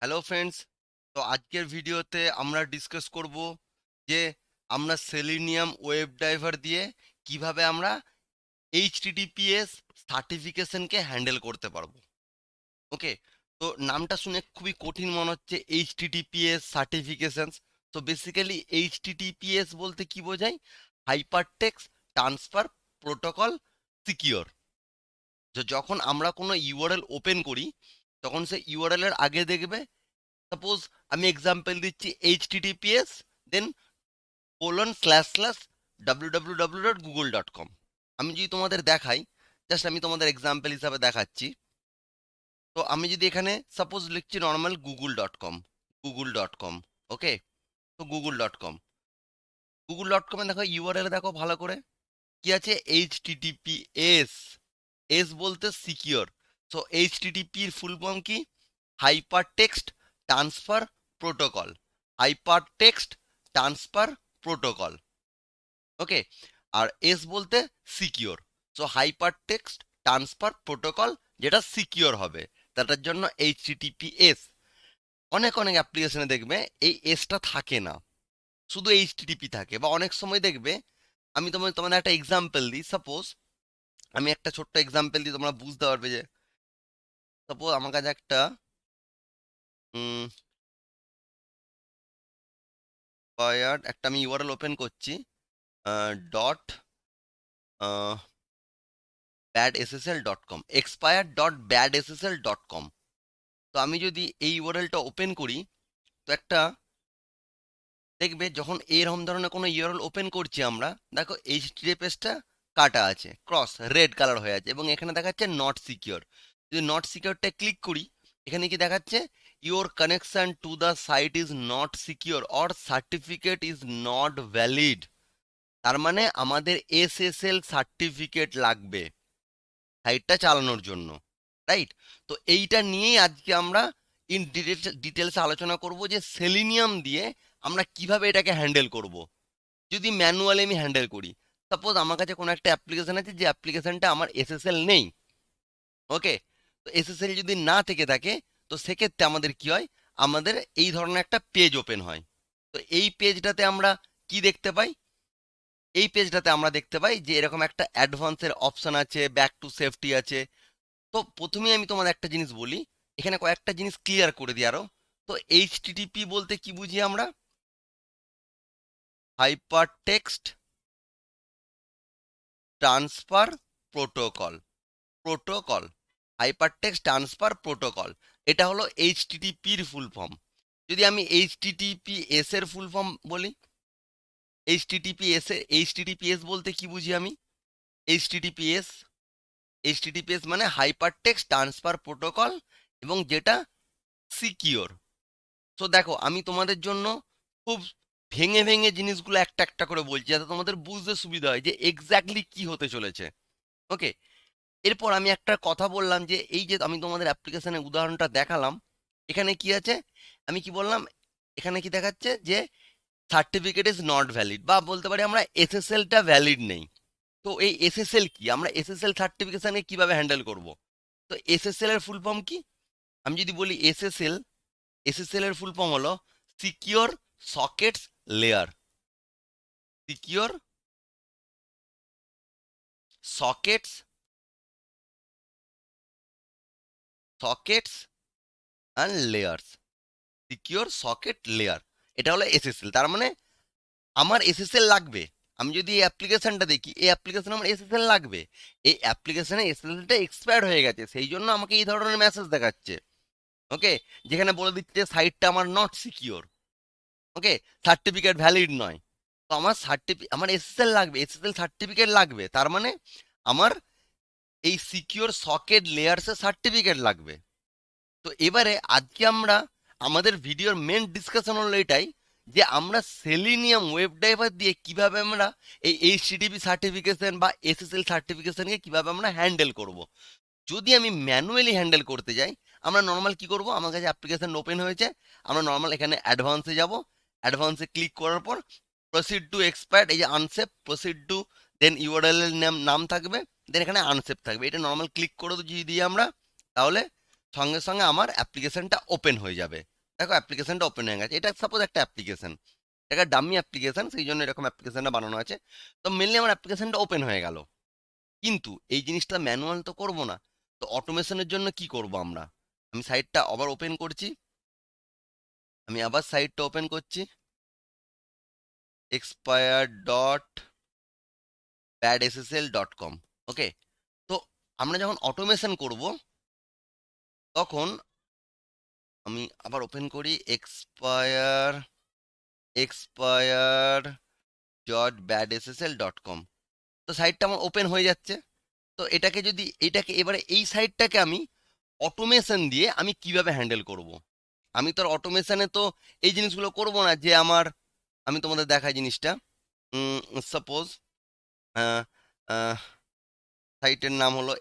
Hello friends. তো আজকের ভিডিওতে আমরা ডিসকাস করব যে আমরা সেলিনিয়াম ওয়েব ড্রাইভার দিয়ে কিভাবে আমরা এইচটিটিপিএস সার্টিফিকেশনকে হ্যান্ডেল করতে পারবো। ওকে, তো নামটা শুনে খুবই কঠিন মনে হচ্ছে, এইচটিটিপিএস সার্টিফিকেশনস। তো বেসিক্যালি এইচটিটিপিএস বলতে কি বোঝায়? Hypertext transfer protocol secure. যখন আমরা কোনো ইউআরএল ওপেন করি তখন সে ইউআরএল এর আগে দেখবে, সাপোজ আমি এক্সাম্পল দিচ্ছি https দেন :/www.google.com। আমি যদি তোমাদের দেখাই, জাস্ট আমি তোমাদের এক্সাম্পল হিসাবে দেখাচ্ছি। তো আমি যদি এখানে সাপোজ লিখছি নর্মাল google.com। ওকে, তো google.com এ দেখো ইউআরএল দেখো ভালো করে কি আছে, https। এস বলতে সিকিওর। সো এইচটিটিপি এর ফুল ফর্ম কি? Hypertext transfer protocol. Hypertext transfer protocol. Okay, আর এস বলতে secure. So hypertext transfer protocol যেটা সিকিওর হবে, তার জন্য এইচটিটিপিএস। অনেক অনেক অ্যাপ্লিকেশনে দেখবে এই এসটা থাকে না, শুধু এইচটিটিপি থাকে। বা অনেক সময় দেখবে, আমি তোমাদের একটা এক্সাম্পল দিই। সাপোজ আমি একটা ছোট্ট এক্সাম্পল দিই, তোমরা বুঝতে পারবে যে সাপোজ আমার কাছে একটা একটা আমি ইউআরএল ওপেন করছি, ডট badssl.com, expired.badssl.com। তো আমি যদি এই ইউআরএলটা ওপেন করি, তো একটা দেখবে যখন এরকম ধরনের কোনো ইউআরএল ওপেন করছি আমরা, দেখো এইচটিটিপিএসটা কাটা আছে, ক্রস রেড কালার হয়ে আছে, এবং এখানে দেখাচ্ছে নট সিকিওর। যদি নট সিকিওরটা ক্লিক করি, এখানে কি দেখাচ্ছে? Your connection to the site is not secure or certificate is not valid. তার মানে আমাদের এসএসএল সার্টিফিকেট লাগবে সাইটটা চালানোর জন্য, রাইট? তো এইটা নিয়েই আজকে আমরা ইন ডিটেলস আলোচনা করব যে সেলিনিয়াম দিয়ে আমরা কিভাবে এটাকে হ্যান্ডেল করব যদি ম্যানুয়ালি আমি হ্যান্ডেল করি। সাপোজ আমার কাছে কোনো একটা অ্যাপ্লিকেশন আছে, যে অ্যাপ্লিকেশনটা আমার এসএসএল নেই। ওকে, তো এসএসএল যদি না থেকে থাকে, তো সেক্ষেত্রে আমাদের কি হয়? আমাদের এই ধরনের একটা পেজ ওপেন হয়। তো এই পেজটাতে আমরা কি দেখতে পাই? এই পেজটাতে আমরা দেখতে পাই যে এরকম একটা অ্যাডভান্সের অপশন আছে, ব্যাক টু সেফটি আছে। তো প্রথমেই আমি তোমাদের একটা জিনিস বলি, এখানে কয়েকটা জিনিস ক্লিয়ার করে দিই আরো। তো এইচটিটিপি বলতে কি বুঝি আমরা? Hypertext transfer protocol. Protocol, hypertext transfer protocol, এটা হলো এইচটিটিপির ফুল ফর্ম। যদি আমি এইচটিটিপিএস এর ফুল ফর্ম বলি, এইচটিটিপিএস বলতে কি বুঝি আমি? এইচটিটিপিএস এইচটিটিপিএস মানে হাইপারটেক্সট ট্রান্সফার প্রোটোকল, এবং যেটা সিকিওর। তো দেখো আমি তোমাদের জন্য খুব ভেঙে ভেঙে জিনিসগুলো একটা একটা করে বলছি, যাতে তোমাদের বুঝতে সুবিধা হয় যে এক্স্যাক্টলি কি হতে চলেছে। ওকে, এরপর আমি একটা কথা বললাম যে এই যে আমি তোমাদের অ্যাপ্লিকেশনের উদাহরণটা দেখালাম, এখানে কি আছে? আমি কি বললাম? এখানে কি দেখাচ্ছে যে সার্টিফিকেট ইজ নট ভ্যালিড, বা বলতে পারি আমরা এসএসএলটা ভ্যালিড নেই। তো এই এসএসএল কি? আমরা এসএসএল সার্টিফিকেশনকে কিভাবে হ্যান্ডেল করব? তো এসএসএল এর ফুল ফর্ম কি? আমি যদি বলি এসএসএল এর ফুল ফর্ম হলো secure sockets layer. Secure sockets sockets and layers. Secure socket layer, এটা হলো এসএসএল। তার মানে আমার এসএসএল লাগবে। আমি যদি এই অ্যাপ্লিকেশনটা দেখি, এই অ্যাপ্লিকেশনে আমার এসএসএল লাগবে। এই অ্যাপ্লিকেশনে এসএসএলটা এক্সপায়ার হয়ে গেছে, সেই জন্য আমাকে এই ধরনের মেসেজ দেখাচ্ছে। ওকে, যেখানে বলে দিচ্ছে সাইটটা আমার not secure. Okay, certificate valid নয়। তো আমার আমার এসএসএল লাগবে, এসএসএল সার্টিফিকেট লাগবে। তার মানে আমার এই সিকিওর সকেট লেয়ার্সের সার্টিফিকেট লাগবে। তো এবারে আজকে আমরা আমাদের ভিডিওর মেন ডিসকাশন হলো এটাই, যে আমরা সেলিনিয়াম ওয়েব ড্রাইভার দিয়ে কিভাবে আমরা এই এইচটিটিপি সার্টিফিকেশন বা এসএসএল সার্টিফিকেশনকে কিভাবে আমরা হ্যান্ডেল করব। যদি আমি ম্যানুয়ালি হ্যান্ডেল করতে যাই, আমরা নর্মাল কি করব? আমার কাছে অ্যাপ্লিকেশন ওপেন হয়েছে, আমরা নর্মাল এখানে অ্যাডভান্সে যাব। অ্যাডভান্সে ক্লিক করার পর প্রসিড টু এক্সপায়ার্ড, এই যে unsafe, proceed to, then URL এর নাম থাকবে, দেন এখানে আনসেভ থাকবে। এটা নর্মাল ক্লিক করে যদি দিই আমরা, তাহলে সঙ্গে সঙ্গে আমার অ্যাপ্লিকেশনটা ওপেন হয়ে যাবে। দেখো অ্যাপ্লিকেশনটা ওপেন হয়ে গেছে। এটা সাপোজ একটা অ্যাপ্লিকেশন, এটা ডাম্মি অ্যাপ্লিকেশন, সেই জন্য এরকম অ্যাপ্লিকেশনটা বানানো আছে। তো মেনলি আমার অ্যাপ্লিকেশনটা ওপেন হয়ে গেল, কিন্তু এই জিনিসটা ম্যানুয়াল তো করব না। তো অটোমেশনের জন্য কি করব আমরা? আমি সাইটটা আবার ওপেন করছি, আমি আবার সাইটটা ওপেন করছি, expire.badssl.com। ওকে, তো আমরা যখন অটোমেশন করব তখন আমি আবার ওপেন করি expire.badssl.com। তো সাইটটা আমার ওপেন হয়ে যাচ্ছে। তো এটাকে যদি এটাকে এবারে এই সাইটটাকে আমি অটোমেশন দিয়ে আমি কিভাবে হ্যান্ডেল করব? আমি তো অটোমেশনে তো এই জিনিসগুলো করব না যে আমার, আমি তোমাদের দেখাই জিনিসটা। সাপোজ সাইটের নাম হলো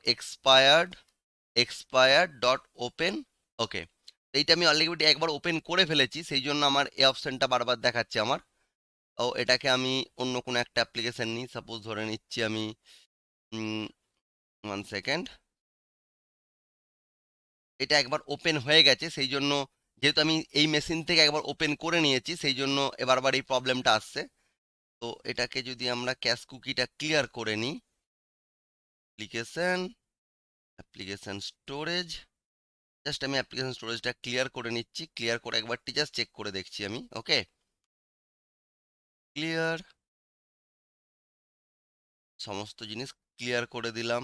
expire.open। ওকে, এইটা আমি অলরেডি একবার ওপেন করে ফেলেছি, সেই জন্য আমার এই অপশনটা বারবার দেখাচ্ছে আমার। ও এটাকে আমি অন্য কোনো একটা অ্যাপ্লিকেশন নিই, সাপোজ ধরে নিচ্ছি আমি 1 সেকেন্ড। এটা একবার ওপেন হয়ে গেছে, সেই জন্য, যেহেতু আমি এই মেশিন থেকে একবার ওপেন করে নিয়েছি, সেই জন্য এবারবার এই প্রবলেমটা আসছে। তো এটাকে যদি আমরা ক্যাশ কুকিটা ক্লিয়ার করে নিই, অ্যাপ্লিকেশন অ্যাপ্লিকেশন স্টোরেজ, জাস্ট আমি অ্যাপ্লিকেশন স্টোরেজটা ক্লিয়ার করে নিচ্ছি, ক্লিয়ার করে একবারটি জাস্ট চেক করে দেখছি আমি। ওকে, ক্লিয়ার, সমস্ত জিনিস ক্লিয়ার করে দিলাম।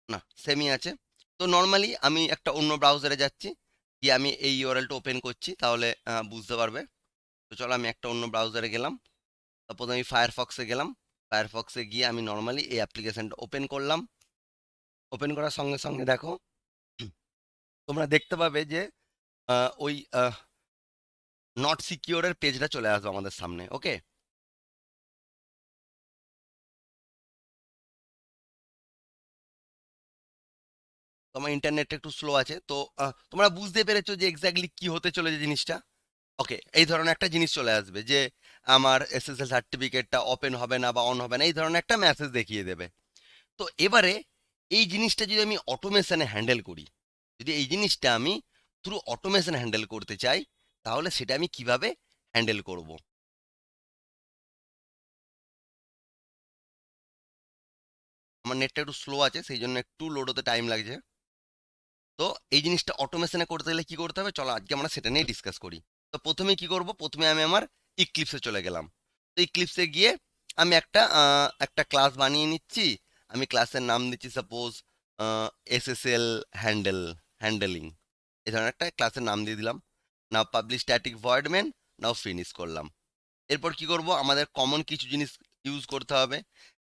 না, সেমই আছে। তো নর্মালি আমি একটা অন্য ব্রাউজারে যাচ্ছি, গিয়ে আমি এই ইউআরএলটা ওপেন করছি, তাহলে বুঝতে পারবে। তো চলো আমি একটা অন্য ব্রাউজারে গেলাম, সাপোজ আমি ফায়ারফক্সে গেলাম। ফায়ারফক্সে গিয়ে আমি নর্মালি এই অ্যাপ্লিকেশনটা ওপেন করলাম। ওপেন করার সঙ্গে সঙ্গে দেখো তোমরা দেখতে পাবে যে ওই নট সিকিওরের পেজটা চলে আসবে আমাদের সামনে। ওকে, তো আমার ইন্টারনেটটা একটু স্লো আছে, তো তোমরা বুঝতে পেরেছো যে এক্স্যাক্টলি কি হতে চলেছে জিনিসটা। ওকে, এই ধরনের একটা জিনিস চলে আসবে যে আমার এসএসএল সার্টিফিকেটটা ওপেন হবে না বা অন হবে না, এই ধরনের একটা মেসেজ দেখিয়ে দেবে। তো এবারে এই জিনিসটা যদি আমি অটোমেশনে হ্যান্ডেল করি, যদি এই জিনিসটা আমি থ্রু অটোমেশন হ্যান্ডেল করতে চাই, তাহলে সেটা আমি কিভাবে হ্যান্ডেল করব? আমার নেটটা একটু স্লো আছে, সেই জন্য একটু লোড হতে টাইম লাগছে। তো এই জিনিসটা অটোমেশনে করতে গেলে কি করতে হবে, চলো আজকে আমরা সেটা নিয়ে ডিসকাস করি। তো প্রথমে কি করব, প্রথমে আমি আমার ইক্লিপসে চলে গেলাম। তো ইক্লিপসে গিয়ে আমি একটা ক্লাস বানিয়ে নিচ্ছি। আমি ক্লাসের নাম দিচ্ছি সাপোজ এসএসএল হ্যান্ডেলিং, এই ধরনের একটা ক্লাসের নাম দিয়ে দিলাম। নাও পাবলিশ স্ট্যাটিক ভয়েড মেন, নাও ফিনিশ করলাম। এরপর কি করব, আমাদের কমন কিছু জিনিস ইউজ করতে হবে,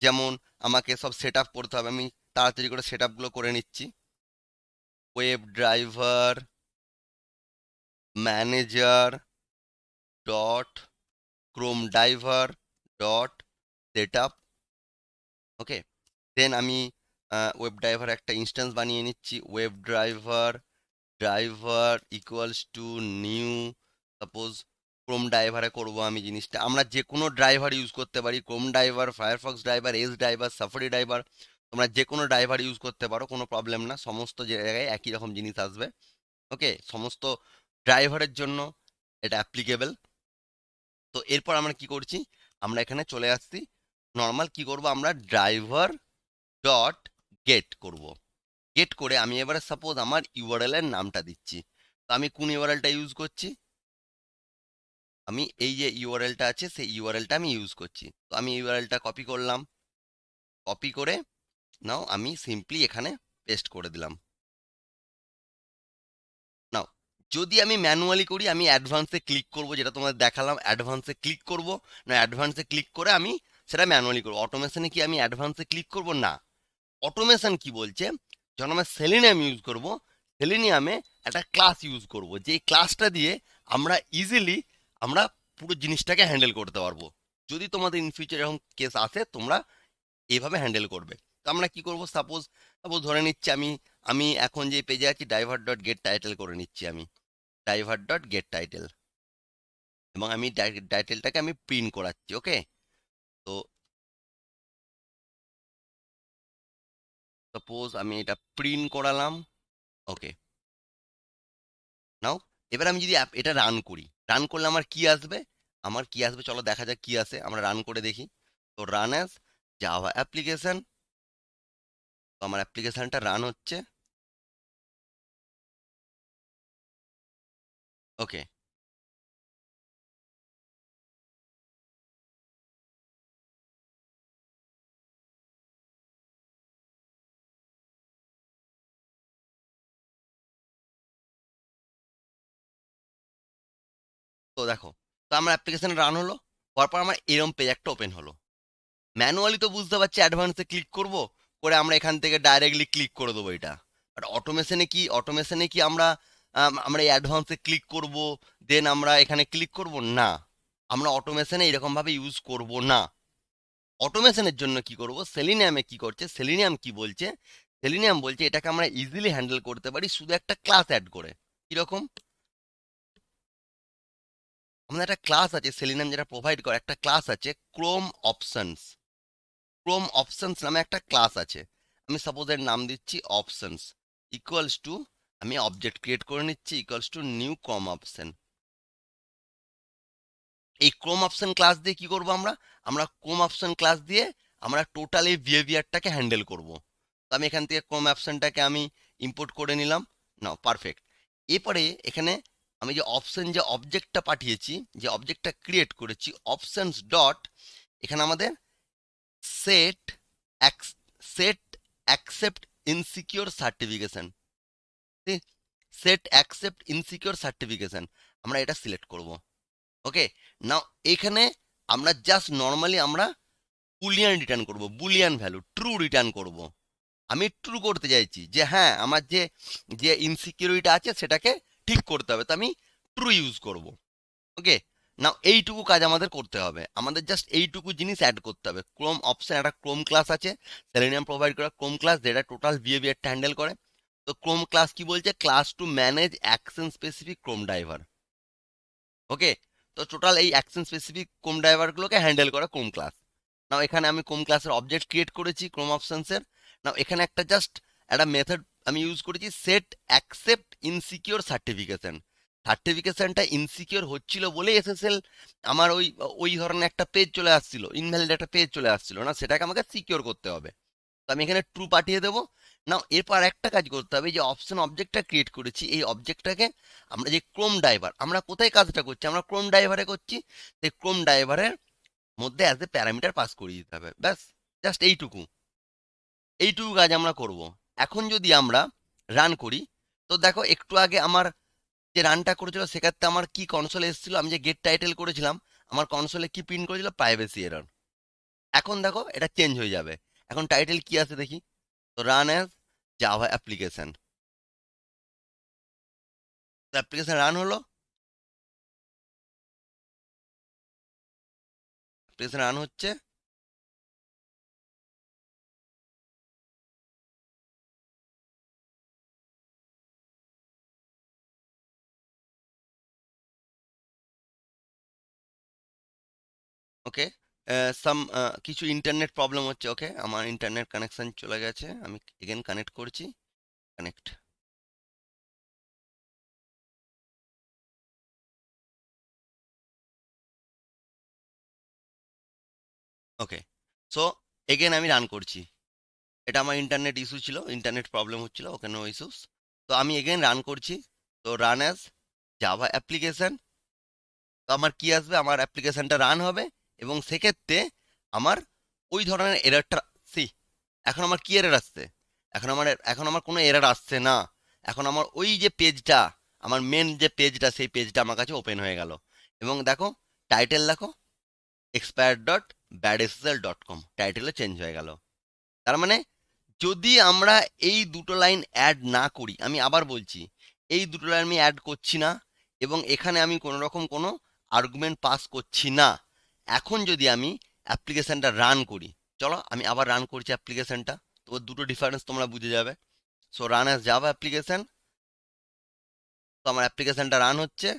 যেমন আমাকে সব সেট আপ করতে হবে। আমি তাড়াতাড়ি করে সেট আপগুলো করে নিচ্ছি। Web driver manager dot Chrome driver dot set up. Okay, then আমি ওয়েব ড্রাইভার একটা ইনস্ট্যান্স বানিয়ে নিচ্ছি, web driver driver equals to new, suppose Chrome ড্রাইভারে করব আমি জিনিসটা। আমরা যে কোনো ড্রাইভার ইউজ করতে পারি, Chrome driver, Firefox driver, Edge driver, Safari driver, তোমরা যে কোনো ড্রাইভার ইউজ করতে পারো, কোনো প্রবলেম না, সমস্ত জায়গায় একই রকম জিনিস আসবে। ওকে, সমস্ত ড্রাইভারের জন্য এটা অ্যাপ্লিকেবল। তো এরপর আমরা কি করছি, আমরা এখানে চলে আসছি, নর্মাল কি করব, আমরা ড্রাইভার ডট গেট করব। গেট করে আমি এবারে সাপোজ আমার ইউআরএল এর নামটা দিচ্ছি। তো আমি কোন ইউআরএলটা ইউজ করছি, আমি এই যে ইউআরএলটা আছে সেই ইউআরএলটা আমি ইউজ করছি। তো আমি ইউআরএলটা কপি করলাম, কপি করে নাও আমি সিম্পলি এখানে পেস্ট করে দিলাম। নাও যদি আমি ম্যানুয়ালি করি, আমি অ্যাডভান্সে ক্লিক করব, যেটা তোমাদের দেখালাম, অ্যাডভান্সে ক্লিক করব না, অ্যাডভান্সে ক্লিক করে আমি সেটা ম্যানুয়ালি করব। অটোমেশনে কি আমি অ্যাডভান্সে ক্লিক করব না, অটোমেশন কি বলছে, যখন আমরা সেলিনিয়াম ইউজ করব, সেলিনিয়ামে একটা ক্লাস ইউজ করব, যে ক্লাসটা দিয়ে আমরা ইজিলি আমরা পুরো জিনিসটাকে হ্যান্ডেল করতে পারবো। যদি তোমাদের ইন ফিউচার এরকম কেস আসে, তোমরা এইভাবে হ্যান্ডেল করবে। তো আমরা কি করব, সাপোজ সাপোজ ধরে নিচ্ছি আমি আমি এখন যে পেজে আছি, ড্রাইভার ডট গেট টাইটেল করে নিচ্ছি আমি, ড্রাইভার ডট গেট টাইটেল, এবং আমি টাইটেলটাকে আমি প্রিন্ট করাচ্ছি। ওকে, তো সাপোজ আমি এটা প্রিন্ট করালাম। ওকে, নাও এবার আমি যদি এটা রান করি, রান করলে আমার কি আসবে? আমার কি আসবে চলো দেখা যাক কি আসে, আমরা রান করে দেখি। তো রান অ্যাজ জাভা অ্যাপ্লিকেশন, তো আমার অ্যাপ্লিকেশনটা রান হচ্ছে। ওকে, তো দেখো, তো আমার অ্যাপ্লিকেশন রান হলো, হওয়ার পর আমার এরম পেজ একটা ওপেন হলো। ম্যানুয়ালি তো বুঝতে পারছি অ্যাডভান্সে ক্লিক করব, করে আমরা এখান থেকে ডাইরেক্টলি ক্লিক করে দেবো এটা। বাট অটোমেশনে কি আমরা এই অ্যাডভান্সে ক্লিক করব, দেন আমরা এখানে ক্লিক করব না। আমরা অটোমেশনে এরকমভাবে ইউজ করব না। অটোমেশনের জন্য কি করব, সেলিনিয়ামে কি করছে, সেলিনিয়াম কি বলছে, সেলিনিয়াম বলছে এটাকে আমরা ইজিলি হ্যান্ডেল করতে পারি শুধু একটা ক্লাস অ্যাড করে। কিরকম? আমাদের একটা ক্লাস আছে, সেলিনিয়াম যেটা প্রোভাইড করে, একটা ক্লাস আছে ক্রোম অপশনস। ক্রোম অপশনস নামে একটা ক্লাস আছে। আমি সাপোজ এর নাম দিচ্ছি অপশনস, ইকুয়ালস টু, আমি অবজেক্ট ক্রিয়েট করে নিচ্ছি, equals to new Chrome option. এই ক্রোম অপশন ক্লাস দিয়ে কি করব আমরা, আমরা ক্রোম অপশন ক্লাস দিয়ে আমরা টোটাল এই বিহেভিয়ারটাকে হ্যান্ডেল করব। তো আমি এখান থেকে ক্রোম অপশনটাকে আমি ইম্পোর্ট করে নিলাম। না, পারফেক্ট। এরপরে এখানে আমি যে অপশন, যে অবজেক্টটা পাঠিয়েছি, যে অবজেক্টটা ক্রিয়েট করেছি, অপশনস ডট, এখানে আমাদের set set accept insecure certification, set accept insecure certification, আমরা এটা সিলেক্ট করব। ওকে, নাও এখানে আমরা জাস্ট নর্মালি আমরা বুলিয়ান রিটার্ন করব, বুলিয়ান ভ্যালু ট্রু রিটার্ন করব। আমি ট্রু করতে চাইছি যে হ্যাঁ আমার যে যে ইনসিকিউরিটি আছে সেটাকে ঠিক করতে হবে, তো আমি ট্রু ইউজ করব। ওকে, নাও এইটুকু কাজ আমাদের করতে হবে, আমাদের জাস্ট এইটুকু জিনিস অ্যাড করতে হবে। ক্রোম অপশন একটা ক্রোম ক্লাস আছে, সেলেনিয়াম প্রোভাইড করা ক্রোম ক্লাস, যেটা টোটাল বিহেভিয়ারটা হ্যান্ডেল করে। তো ক্রোম ক্লাস কি বলছে, class to manage action specific Chrome driver. Okay, তো টোটাল এই অ্যাকশন স্পেসিফিক ক্রোম ড্রাইভারগুলোকে হ্যান্ডেল করে ক্রোম ক্লাস। নাও এখানে আমি ক্রোম ক্লাসের অবজেক্ট ক্রিয়েট করেছি ক্রোম অপশনসের। নাও এখানে একটা জাস্ট একটা মেথড আমি ইউজ করেছি, সেট অ্যাকসেপ্ট ইনসিকিউর সার্টিফিকেশন। সার্টিফিকেশনটা ইনসিকিউর হচ্ছিল বলে এসএসএল আমার ওই ওই ধরনের একটা পেজ চলে আসছিল, ইনভ্যালিড একটা পেজ চলে আসছিল না, সেটাকে আমাকে সিকিউর করতে হবে। তো আমি এখানে ট্রু পাঠিয়ে দেবো। নাও এরপর একটা কাজ করতে হবে, যে অপশন অবজেক্টটা ক্রিয়েট করেছি, এই অবজেক্টটাকে আমরা যে ক্রোম ড্রাইভার, আমরা কোথায় কাজটা করছি, আমরা ক্রোম ড্রাইভারে করছি, সেই ক্রোম ড্রাইভারের মধ্যে অ্যাজ এ প্যারামিটার পাস করিয়ে দিতে হবে, ব্যাস। জাস্ট এইটুকু, এইটুকু কাজ আমরা করব। এখন যদি আমরা রান করি, তো দেখো একটু আগে আমার যে রানটা করেছিল সেক্ষেত্রে আমার কি কনসোলে এসেছিল, আমি যে গেট টাইটেল করেছিলাম, আমার কনসোলে কি প্রিন্ট করেছিল, প্রাইভেসি এরর। এখন দেখো এটা চেঞ্জ হয়ে যাবে, এখন টাইটেল কি আছে দেখি। তো run as Java application, application run হলো, অ্যাপ্লিকেশন রান হচ্ছে। ওকে, সাম কিছু ইন্টারনেট প্রবলেম হচ্ছে। ওকে, আমার ইন্টারনেট কানেকশন চলে গেছে, আমি এগেন কানেক্ট করছি। কানেক্ট। ওকে, সো এগেন আমি রান করছি। এটা আমার ইন্টারনেট ইস্যু ছিল, ইন্টারনেট প্রবলেম হচ্ছিল, ওখানে ইস্যুস। তো আমি এগেন রান করছি। তো রান অ্যাজ জাভা অ্যাপ্লিকেশন, তো আমার কি আসবে, আমার অ্যাপ্লিকেশনটা রান হবে, এবং সেক্ষেত্রে আমার ওই ধরনের এররটা, সি, এখন আমার কি এরর আসছে, এখন আমার কোনো এরর আসছে না। এখন আমার ওই যে পেজটা, আমার মেন যে পেজটা, সেই পেজটা আমার কাছে ওপেন হয়ে গেল। এবং দেখো টাইটেল দেখো, expired.badssl.com, টাইটেলও চেঞ্জ হয়ে গেল। তার মানে যদি আমরা এই দুটো লাইন অ্যাড না করি, আমি আবার বলছি, এই দুটো লাইন আমি অ্যাড করছি না, এবং এখানে আমি কোনো রকম কোনো আর্গুমেন্ট পাস করছি না। এখন যদি আমি অ্যাপ্লিকেশনটা রান করি, চলো আমি আবার রান করছি অ্যাপ্লিকেশনটা, তো ওর দুটো ডিফারেন্স তোমরা বুঝে যাবে। So run as Java application, তো আমার অ্যাপ্লিকেশনটা রান হচ্ছে।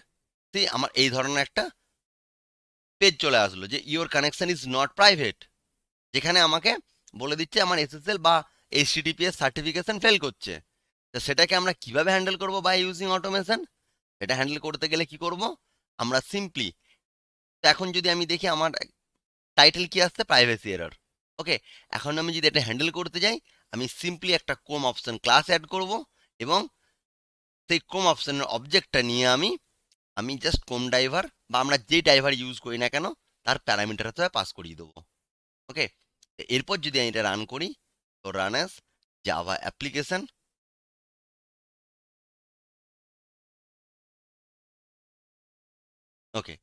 আমার এই ধরনের একটা পেজ চলে আসলো যে your connection is not private, যেখানে আমাকে বলে দিচ্ছে আমার এসএসএল বা এইচটিটিপিএস সার্টিফিকেশন ফেল করছে। তো সেটাকে আমরা কিভাবে হ্যান্ডেল করব বাই ইউজিং অটোমেশন? এটা হ্যান্ডেল করতে গেলে কি করব? আমরা সিম্পলি, এখন যদি আমি দেখি আমার টাইটেল কি আসছে, প্রাইভেসি এরর। ওকে, এখন আমি যদি এটা হ্যান্ডেল করতে যাই, আমি সিম্পলি একটা ক্রোম অপশন ক্লাস অ্যাড করব, এবং সেই ক্রোম অপশনের অবজেক্টটা নিয়ে আমি আমি জাস্ট ক্রোম ড্রাইভার বা আমরা যেই ড্রাইভার ইউজ করি না কেন তার প্যারামিটার হিসেবে পাস করিয়ে দেবো। ওকে, এরপর যদি আমি এটা রান করি, তো রান অ্যাজ জাভা অ্যাপ্লিকেশন। ওকে,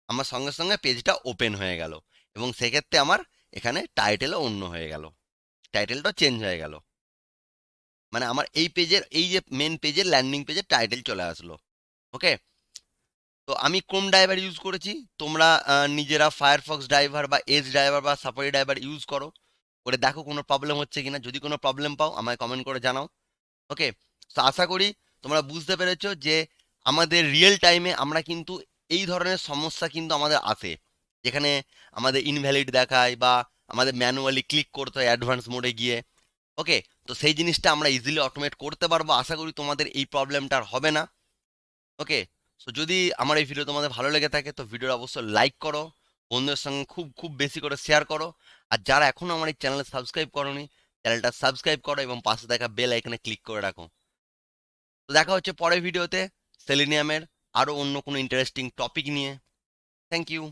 আমার সঙ্গে সঙ্গে পেজটা ওপেন হয়ে গেল, এবং সেক্ষেত্রে আমার এখানে টাইটেলও অন্য হয়ে গেল, টাইটেলটা চেঞ্জ হয়ে গেল। মানে আমার এই পেজের, এই যে মেন পেজের ল্যান্ডিং পেজের টাইটেল চলে আসলো। ওকে, তো আমি ক্রোম ড্রাইভার ইউজ করেছি, তোমরা নিজেরা ফায়ারফক্স ড্রাইভার বা এজ ড্রাইভার বা সাফারি ড্রাইভার ইউজ করো, করে দেখো কোনো প্রবলেম হচ্ছে কিনা। যদি কোনো প্রবলেম পাও আমায় কমেন্ট করে জানাও। ওকে, তো আশা করি তোমরা বুঝতে পেরেছো যে আমাদের রিয়েল টাইমে আমরা কিন্তু এই ধরনের সমস্যা কিন্তু আমাদের আসে, যেখানে আমাদের ইনভ্যালিড দেখায় বা আমাদের ম্যানুয়ালি ক্লিক করতে হয় অ্যাডভান্স মোডে গিয়ে। ওকে, তো সেই জিনিসটা আমরা ইজিলি অটোমেট করতে পারবো। আশা করি তোমাদের এই প্রবলেমটা আর হবে না। ওকে, সো যদি আমার এই ভিডিও তোমাদের ভালো লেগে থাকে তো ভিডিওটা অবশ্যই লাইক করো, বন্ধুদের সঙ্গে খুব খুব বেশি করে শেয়ার করো। আর যারা এখনো আমার এই চ্যানেলে সাবস্ক্রাইব করোনি, চ্যানেলটা সাবস্ক্রাইব করো এবং পাশে থাকা বেল আইকনে ক্লিক করে রাখো। তো দেখা হচ্ছে পরের ভিডিওতে সেলিনিয়ামের আরো অন্য কোনো ইন্টারেস্টিং টপিক নিয়ে। Thank you.